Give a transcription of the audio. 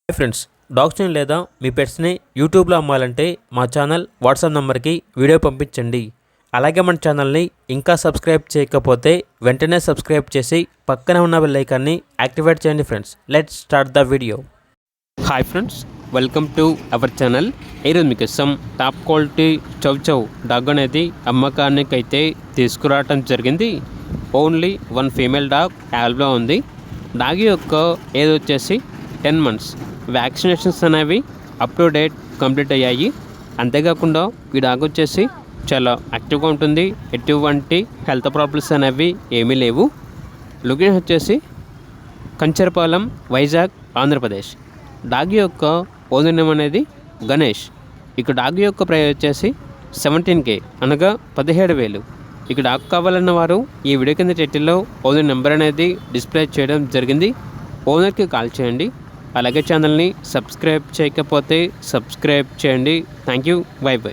Hi friends, డాగ్స్ని లేదా మీ పెట్స్ని యూట్యూబ్లో అమ్మాలంటే మా ఛానల్ వాట్సాప్ నెంబర్కి వీడియో పంపించండి. అలాగే మన ఛానల్ని ఇంకా సబ్స్క్రైబ్ చేయకపోతే వెంటనే సబ్స్క్రైబ్ చేసి పక్కనే ఉన్న బెల్ ఐకాన్ని యాక్టివేట్ చేయండి. Friends, let's start the video. Hi friends, welcome to our channel. ఈరోజు మీకోసం టాప్ క్వాలిటీ చౌ చౌ డాగ్ అనేది అమ్మకానికి అయితే తీసుకురావటం జరిగింది. ఓన్లీ వన్ ఫీమేల్ డాగ్ యాల్బ్లో ఉంది. డాగ్ యొక్క ఏజ్ వచ్చేసి 10 months. వ్యాక్సినేషన్స్ అనేవి అప్ టు డేట్ కంప్లీట్ అయ్యాయి. అంతేకాకుండా ఈ డాగ్ వచ్చేసి చాలా యాక్టివ్గా ఉంటుంది. ఎటువంటి హెల్త్ ప్రాబ్లమ్స్ అనేవి ఏమీ లేవు. లొకేషన్ వచ్చేసి కంచరపాలెం, వైజాగ్, ఆంధ్రప్రదేశ్. డాగ్ యొక్క ఓనర్ నేమ్ అనేది గణేష్. ఇక డాగ్ యొక్క ప్రైస్ వచ్చేసి 17K, అనగా 17,000. ఇక డాగ్ కావాలన్న వారు ఈ వీడియో కింద టైటిల్లో ఓనర్ నెంబర్ అనేది డిస్ప్లే చేయడం జరిగింది. ఓనర్కి కాల్ చేయండి. అలాగే ఛానల్ని సబ్స్క్రైబ్ చేయకపోతే సబ్స్క్రైబ్ చేయండి. Thank you. By by.